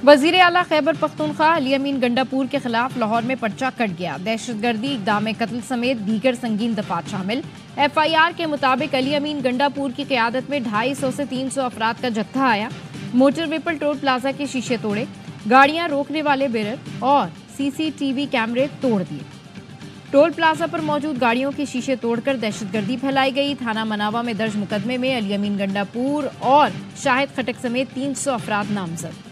وزیر اعلیٰ خیبر پختونخوا علی امین گنڈاپور کے خلاف لاہور میں پرچہ کٹ گیا۔ دہشت گردی، اقدام قتل سمیت دیگر سنگین دفعات شامل۔ ایف آئی آر کے مطابق علی امین گنڈاپور کی قیادت میں 250 سے 300 افراد کا جتھا آیا، موٹر ویپل ٹول پلازا کے شیشے توڑے، گاڑیاں روکنے والے بیرر اور سی سی ٹی وی کیمرے توڑ دیے۔ ٹول پلازا پر موجود گاڑیوں کے شیشے توڑ کر دہشت گردی پھیلائی گئی۔ تھانہ مناوا میں درج مقدمے میں علی امین گنڈاپور اور شاہد خٹک سمیت 300 افراد نامزد۔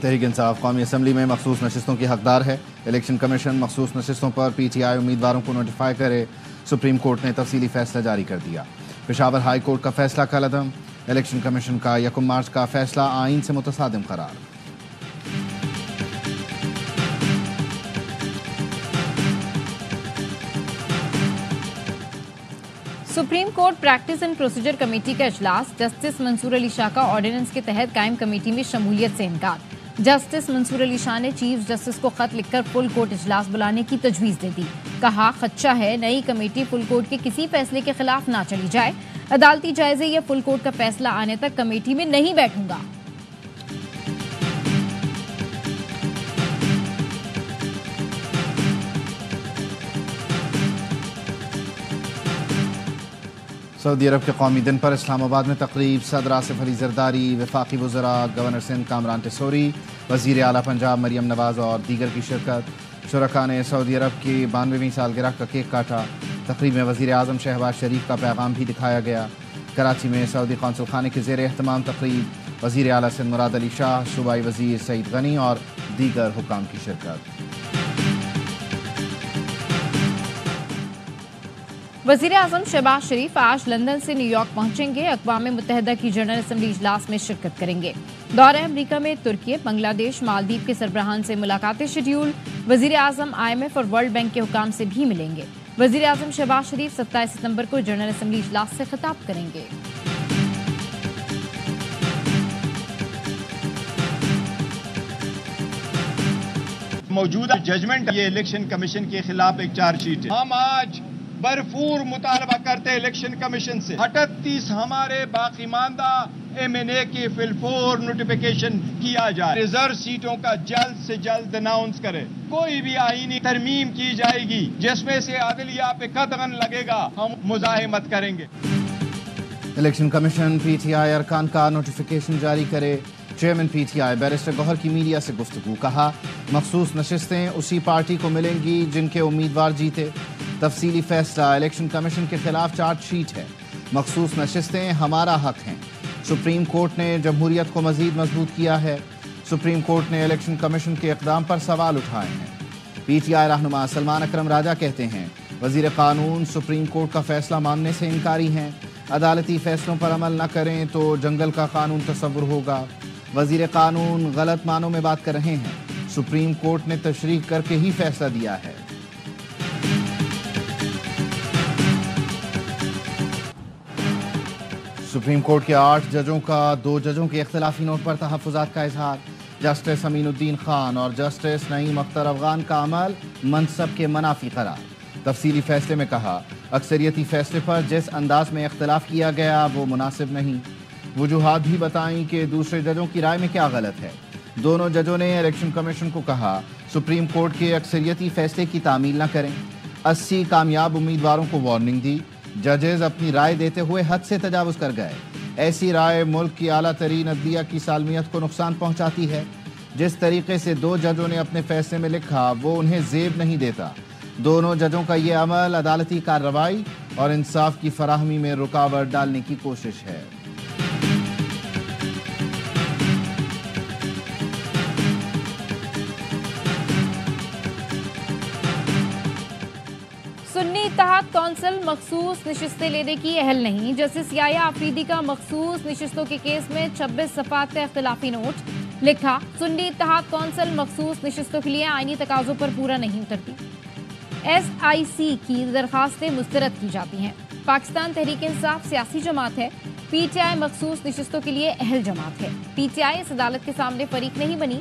تحریک انصاف قومی اسمبلی میں مخصوص نشستوں کی حقدار ہے۔ الیکشن کمیشن مخصوص نشستوں پر پی ٹی آئی امیدواروں کو نوٹیفائی کرے۔ سپریم کورٹ نے تفصیلی فیصلہ جاری کر دیا۔ پشاور ہائی کورٹ کا فیصلہ کالعدم۔ الیکشن کمیشن کا 1 مارچ کا فیصلہ آئین سے متصادم قرار۔ Supreme court practice and procedure committee کا اجلاس۔ جسٹس منصور علی شاہ کا آرڈیننس کے تحت قائم کمیٹی میں شمولیت سے انکار۔ جسٹس منصور علی شاہ نے چیف جسٹس کو خط لکھ کر فل کورٹ اجلاس بلانے کی تجویز دے دی۔ کہا خدشہ ہے نئی کمیٹی فل کورٹ کے کسی فیصلے کے خلاف نہ چلی جائے۔ عدالتی جائزے یا فل کورٹ کا فیصلہ آنے تک کمیٹی میں نہیں بیٹھوں گا۔ سعودی عرب کے قومی دن پر اسلام آباد میں تقریب۔ صدر آصف علی زرداری، وفاقی وزراء، گورنر سندھ کامران ٹیسوری، وزیر اعلیٰ پنجاب مریم نواز اور دیگر کی شرکت۔ شرکاء نے سعودی عرب کی 92ویں سالگرہ کا کیک کاٹا۔ تقریب میں وزیر اعظم شہباز شریف کا پیغام بھی دکھایا گیا۔ کراچی میں سعودی قونصل خانے کے زیر اہتمام تقریب۔ وزیر اعلیٰ سندھ مراد علی شاہ، صوبائی وزیر سعید غنی اور دیگر حکام کی شرکت۔ وزیر اعظم شہباز شریف آج لندن سے نیو یارک پہنچیں گے۔ اقوام متحدہ کی جنرل اسمبلی اجلاس میں شرکت کریں گے۔ دورہ امریکہ میں ترکی، بنگلہ دیش، مالدیپ کے سربراہان سے ملاقاتیں شیڈیول۔ وزیر اعظم IMF اور ورلڈ بینک کے حکام سے بھی ملیں گے۔ وزیر اعظم شہباز شریف 27 ستمبر کو جنرل اسمبلی اجلاس سے خطاب کریں گے۔ موجودہ ججمنٹ یہ الیکشن کمیشن کے خلاف ایک چارج شیٹ ہے۔ ہم آج بھرپور مطالبہ کرتے الیکشن کمیشن سے 38 ہمارے باقی ماندہ MNA کی فل نوٹیفیکیشن کیا جائے۔ ریزرو سیٹوں کا جلد سے جلد اناؤنس کرے۔ کوئی بھی آئینی ترمیم کی جائے گی جس میں سے عدلیہ پہ قدغن لگے گا، ہم مزاحمت کریں گے۔ الیکشن کمیشن PTI ارکان کا نوٹیفیکیشن جاری کرے۔ چیئرمین PTI بیرسٹر گوہر کی میڈیا سے گفتگو۔ کہا مخصوص نشستیں اسی پارٹی کو ملیں گی جن کے امیدوار جیتے۔ تفصیلی فیصلہ الیکشن کمیشن کے خلاف چارج شیٹ ہے۔ مخصوص نشستیں ہمارا حق ہیں۔ سپریم کورٹ نے جمہوریت کو مزید مضبوط کیا ہے۔ سپریم کورٹ نے الیکشن کمیشن کے اقدام پر سوال اٹھائے ہیں۔ PTI رہنما سلمان اکرم راجہ کہتے ہیں وزیر قانون سپریم کورٹ کا فیصلہ ماننے سے انکاری ہیں۔ عدالتی فیصلوں پر عمل نہ کریں تو جنگل کا قانون تصور ہوگا۔ وزیر قانون غلط معنوں میں بات کر رہے ہیں۔ سپریم کورٹ نے تشریح کر کے ہی فیصلہ دیا ہے۔ سپریم کورٹ کے 8 ججوں کا 2 ججوں کے اختلافی نوٹ پر تحفظات کا اظہار۔ جسٹس امین الدین خان اور جسٹس نعیم اختر افغان کا عمل منصب کے منافی قرار۔ تفصیلی فیصلے میں کہا اکثریتی فیصلے پر جس انداز میں اختلاف کیا گیا وہ مناسب نہیں۔ وجوہات بھی بتائیں کہ دوسرے ججوں کی رائے میں کیا غلط ہے۔ دونوں ججوں نے الیکشن کمیشن کو کہا سپریم کورٹ کے اکثریتی فیصلے کی تعمیل نہ کریں۔ 80 کامیاب امیدواروں کو وارننگ دی۔ ججز اپنی رائے دیتے ہوئے حد سے تجاوز کر گئے۔ ایسی رائے ملک کی اعلیٰ ترین عدلیہ کی سالمیت کو نقصان پہنچاتی ہے۔ جس طریقے سے 2 ججوں نے اپنے فیصلے میں لکھا وہ انہیں زیب نہیں دیتا۔ دونوں ججوں کا یہ عمل عدالتی کارروائی اور انصاف کی فراہمی میں رکاوٹ ڈالنے کی کوشش ہے۔ سنی اتحاد کونسل مخصوص نشستیں لینے کی اہل نہیں۔ جسٹس یحییٰ آفریدی کا مخصوص نشستوں کے کیس میں 26 صفحات کا اختلافی نوٹ۔ لکھا سنی اتحاد کونسل مخصوص نشستوں کے لیے آئینی تقاضوں پر پورا نہیں اترتی۔ SIC کی درخواستیں مسترد کی جاتی ہیں۔ پاکستان تحریک انصاف سیاسی جماعت ہے۔ PTI مخصوص نشستوں کے لیے اہل جماعت ہے۔ PTI اس عدالت کے سامنے فریق نہیں بنی۔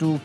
2